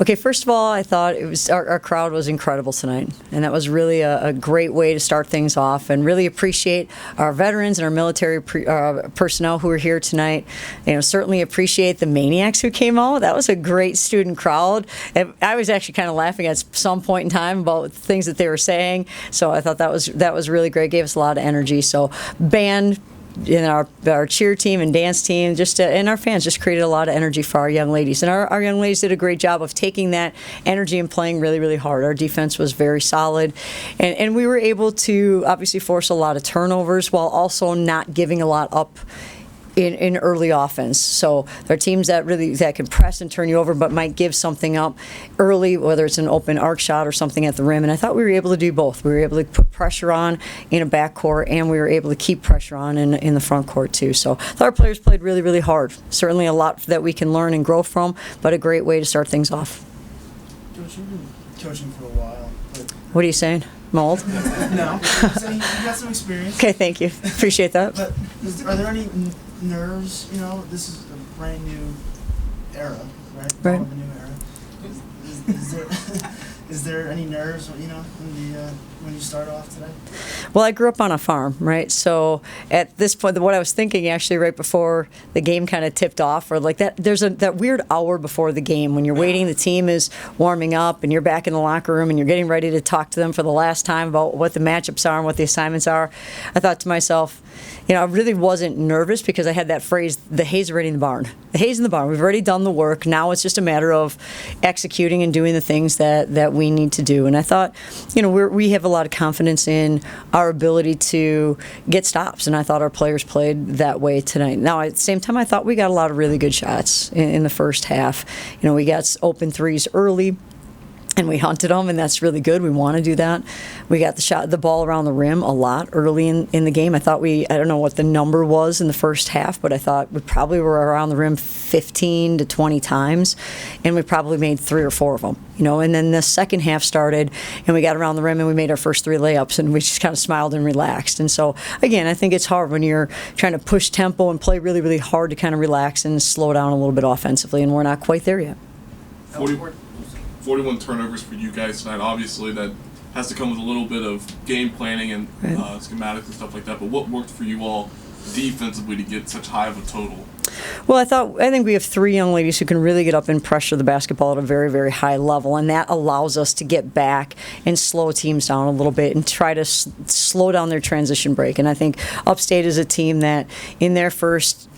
Okay, first of all, I thought it was our crowd was incredible tonight, and that was really a great way to start things off. And really appreciate our veterans and our military personnel who are here tonight. Certainly appreciate the maniacs who came out. That was a great student crowd. And I was actually kind of laughing at some point in time about things that they were saying. So I thought that was really great. Gave us a lot of energy. So band. Our cheer team and dance team, and our fans just created a lot of energy for our young ladies. And our young ladies did a great job of taking that energy and playing really, really hard. Our defense was very solid. And we were able to obviously force a lot of turnovers while also not giving a lot up in early offense. So there are teams that can press and turn you over, but might give something up early, whether it's an open arc shot or something at the rim. And I thought we were able to do both. We were able to put pressure on in a backcourt, and we were able to keep pressure on in the front court too. So I thought our players played really, really hard. Certainly a lot that we can learn and grow from, but a great way to start things off. Coach, you've been coaching for a while. What are you saying? I'm old? No. You got some experience. Okay, thank you. Appreciate that. But are there any nerves? This is a brand new era, right? Right. A new era. Is there any nerves? When you start off today? Well, I grew up on a farm, right? So at this point, what I was thinking actually right before the game kind of tipped off, or like that, there's that weird hour before the game when you're waiting, the team is warming up, and you're back in the locker room, and you're getting ready to talk to them for the last time about what the matchups are and what the assignments are. I thought to myself, I really wasn't nervous because I had that phrase, the hay's already in the barn. The hay's in the barn. We've already done the work. Now it's just a matter of executing and doing the things that we need to do. And I thought, we have a lot of confidence in our ability to get stops, and I thought our players played that way tonight. Now, at the same time, I thought we got a lot of really good shots in the first half. We got open threes early, and we hunted them, and that's really good. We want to do that. We got the ball around the rim a lot early in the game. I thought I don't know what the number was in the first half, but I thought we probably were around the rim 15 to 20 times, and we probably made 3 or 4 of them. And then the second half started, and we got around the rim, and we made our first 3 layups, and we just kind of smiled and relaxed. And so, again, I think it's hard when you're trying to push tempo and play really, really hard to kind of relax and slow down a little bit offensively, and we're not quite there yet. 41 turnovers for you guys tonight. Obviously, that has to come with a little bit of game planning and schematics and stuff like that. But what worked for you all defensively to get such high of a total? Well, I think we have 3 young ladies who can really get up and pressure the basketball at a very, very high level, and that allows us to get back and slow teams down a little bit and try to slow down their transition break. And I think Upstate is a team that in their first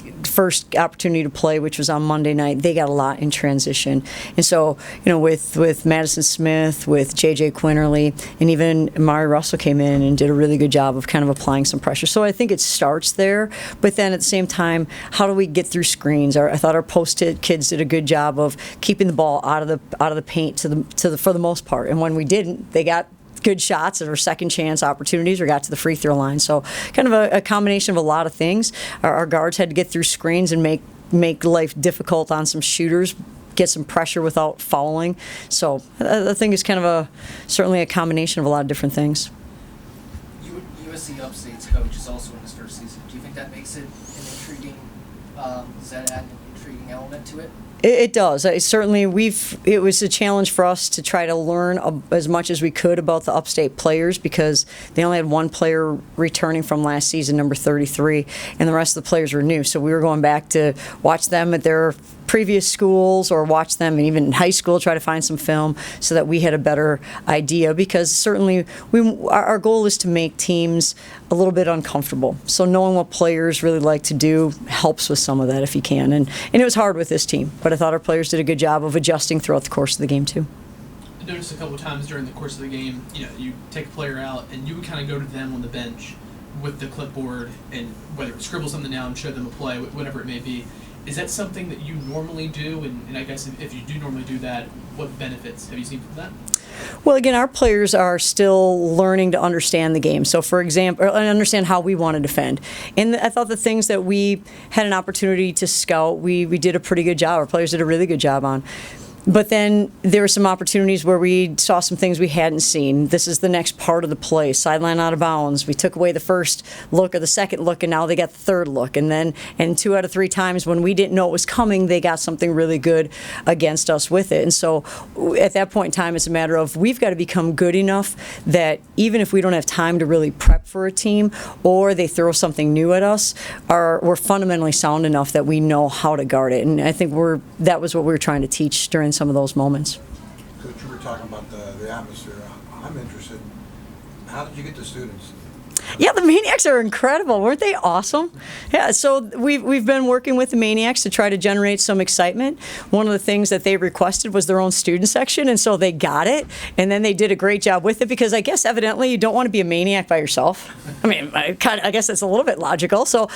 opportunity to play, which was on Monday night, they got a lot in transition. And so, with Madison Smith, with J.J. Quinterly, and even Mari Russell came in and did a really good job of kind of applying some pressure. So I think it starts there, but then at the same time, how do we get through screens? I thought our post-it kids did a good job of keeping the ball out of the paint for the most part. And when we didn't, they got good shots or second chance opportunities or got to the free throw line. So kind of a combination of a lot of things. Our guards had to get through screens and make life difficult on some shooters, get some pressure without fouling. So I think it's kind of certainly a combination of a lot of different things. USC Upstate's coach is also in his first season. Do you think that makes it an intriguing, does that add an intriguing element to it? It does. Certainly, it was a challenge for us to try to learn as much as we could about the Upstate players because they only had 1 player returning from last season, number 33, and the rest of the players were new. So we were going back to watch them at their previous schools or watch them and even in high school try to find some film so that we had a better idea because certainly our goal is to make teams a little bit uncomfortable. So knowing what players really like to do helps with some of that if you can. And it was hard with this team, but I thought our players did a good job of adjusting throughout the course of the game too. I noticed a couple of times during the course of the game, you take a player out and you would kind of go to them on the bench with the clipboard and whether it scribble something down, show them a play, whatever it may be. Is that something that you normally do? And I guess if you do normally do that, what benefits have you seen from that? Well, again, our players are still learning to understand the game. So, for example, or understand how we want to defend. And I thought the things that we had an opportunity to scout, we did a pretty good job. Our players did a really good job on. But then there were some opportunities where we saw some things we hadn't seen. This is the next part of the play, sideline out of bounds. We took away the first look or the second look, and now they got the third look. And 2 out of 3 times when we didn't know it was coming, they got something really good against us with it. And so at that point in time, it's a matter of we've got to become good enough that even if we don't have time to really prep for a team or they throw something new at us, we're fundamentally sound enough that we know how to guard it. And I think that was what we were trying to teach during some of those moments. Coach, you were talking about the atmosphere. I'm interested. How did you get the students? Yeah, the Maniacs are incredible. Weren't they awesome? Yeah, so we've been working with the Maniacs to try to generate some excitement. One of the things that they requested was their own student section, and so they got it, and then they did a great job with it because I guess evidently you don't want to be a Maniac by yourself. I mean, I guess that's a little bit logical. So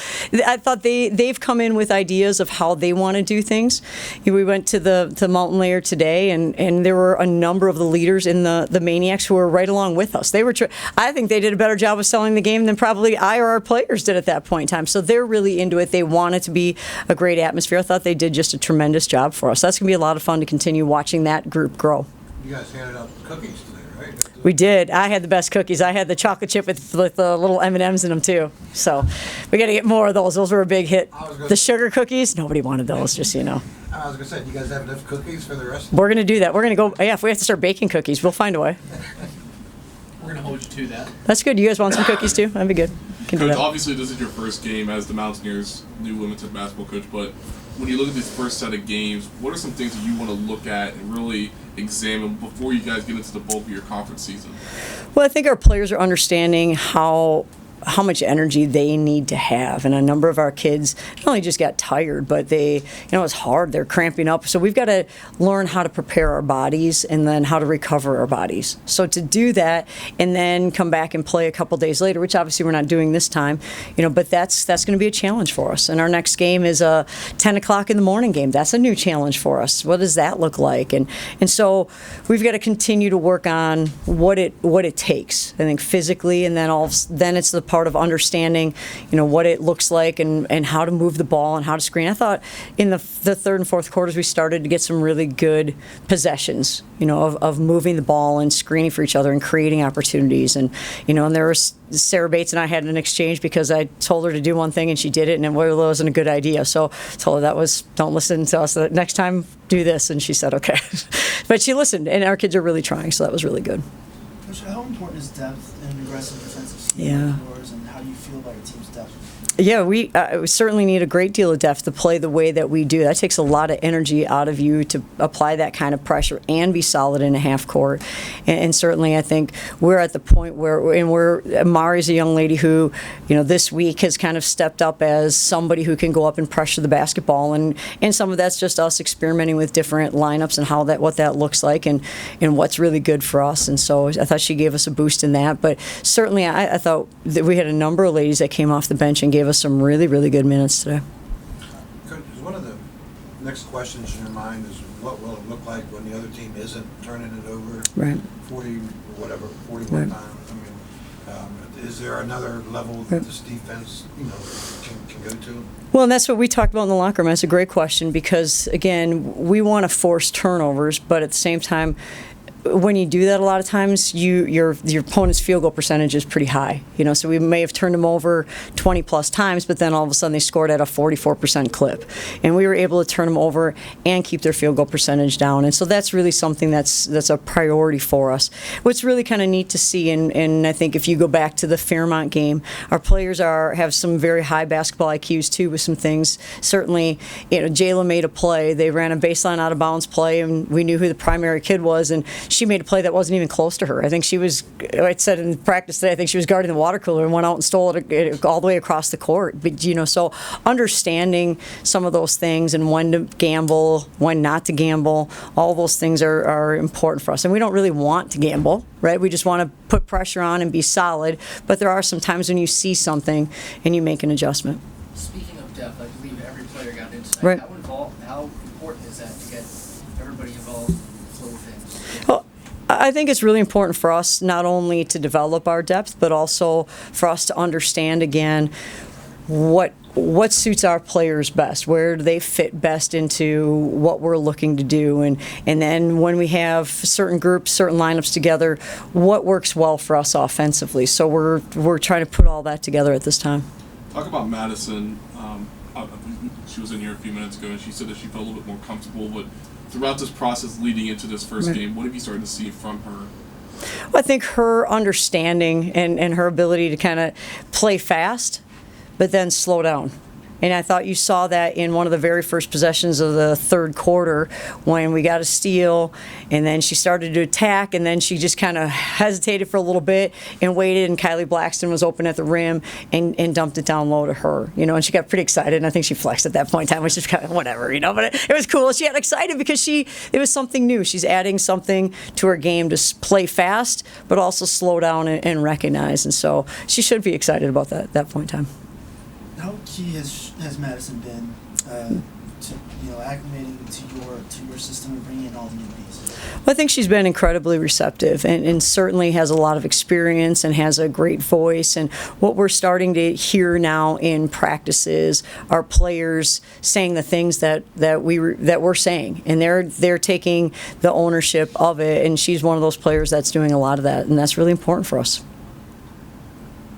I thought they've come in with ideas of how they want to do things. We went to the Mountain Layer today, and there were a number of the leaders in the Maniacs who were right along with us. They were. I think they did a better job of selling the game than probably I or our players did at that point in time. So they're really into it. They want it to be a great atmosphere. I thought they did just a tremendous job for us. That's going to be a lot of fun to continue watching that group grow. You guys handed out cookies today, right? We did. I had the best cookies. I had the chocolate chip with the little M&Ms in them too. So we got to get more of those. Those were a big hit. The sugar cookies, nobody wanted those, just so you know. I was going to say, do you guys have enough cookies for the rest? We're going to do that. We're going to go, yeah, if we have to start baking cookies, we'll find a way. We're going to hold you to that. That's good. You guys want some cookies too? That'd be good. Can do Coach, that. obviously this is your first game as the Mountaineers' new women's head basketball coach, but when you look at this first set of games, what are some things that you want to look at and really examine before you guys get into the bulk of your conference season? Well, I think our players are understanding how much energy they need to have. And a number of our kids not only just got tired, but it's hard. They're cramping up. So we've got to learn how to prepare our bodies and then how to recover our bodies. So to do that and then come back and play a couple days later, which obviously we're not doing this time, but that's going to be a challenge for us. And our next game is a 10 o'clock in the morning game. That's a new challenge for us. What does that look like? And so we've got to continue to work on what it takes, I think, physically, and then it's the part of understanding, what it looks like and how to move the ball and how to screen. I thought in the third and fourth quarters we started to get some really good possessions, of moving the ball and screening for each other and creating opportunities. And there was Sarah Bates and I had an exchange because I told her to do one thing and she did it, and it wasn't a good idea. So I told her don't listen to us. Next time, do this. And she said, okay. But she listened, and our kids are really trying, so that was really good. Coach, how important is depth and aggressive defensive scheme Yeah. like yours, and how do you feel about your team's depth? Yeah, we certainly need a great deal of depth to play the way that we do. That takes a lot of energy out of you to apply that kind of pressure and be solid in a half court. And certainly, I think we're at the point where Mari's a young lady who, this week has kind of stepped up as somebody who can go up and pressure the basketball. And some of that's just us experimenting with different lineups and what that looks like and what's really good for us. And so I thought she gave us a boost in that. But certainly, I thought that we had a number of ladies that came off the bench and gave us some really, really good minutes today. Coach, one of the next questions in your mind is what will it look like when the other team isn't turning it over Right. 41 Right. times? Is there another level that this defense, can go to? Well, and that's what we talked about in the locker room. That's a great question because, again, we want to force turnovers, but at the same time, when you do that, a lot of times your opponent's field goal percentage is pretty high. So we may have turned them over 20 plus times, but then all of a sudden they scored at a 44% clip, and we were able to turn them over and keep their field goal percentage down. And so that's really something that's a priority for us. What's really kind of neat to see, and I think if you go back to the Fairmont game, our players have some very high basketball IQs too with some things. Certainly, Jayla made a play. They ran a baseline out of bounds play, and we knew who the primary kid was, and she made a play that wasn't even close to her. I think I said in practice today, I think she was guarding the water cooler and went out and stole it all the way across the court. But, so understanding some of those things and when to gamble, when not to gamble, all those things are important for us. And we don't really want to gamble, right? We just want to put pressure on and be solid. But there are some times when you see something and you make an adjustment. Speaking of depth, I believe every player got in tonight. Right. How important is that to get everybody involved in the flow of things? Well, I think it's really important for us not only to develop our depth, but also for us to understand again what what suits our players best, where do they fit best into what we're looking to do, and then when we have certain groups, certain lineups together, what works well for us offensively. So we're trying to put all that together at this time. Talk about Madison. She was in here a few minutes ago, and she said that she felt a little bit more comfortable. But throughout this process leading into this first game, what have you started to see from her? Well, I think her understanding and her ability to kind of play fast, but then slow down. And I thought you saw that in one of the very first possessions of the third quarter when we got a steal, and then she started to attack, and then she just kind of hesitated for a little bit and waited, and Kylie Blackston was open at the rim and dumped it down low to her, and she got pretty excited, and I think she flexed at that point in time, which is kind of whatever, but it was cool. She got excited because it was something new. She's adding something to her game to play fast, but also slow down and recognize, and so she should be excited about that point in time. How key has Madison been to acclimating to your system and bringing in all the new pieces? Well, I think she's been incredibly receptive and certainly has a lot of experience and has a great voice. And what we're starting to hear now in practices are players saying the things that we're saying, and they're taking the ownership of it. And she's one of those players that's doing a lot of that, and that's really important for us.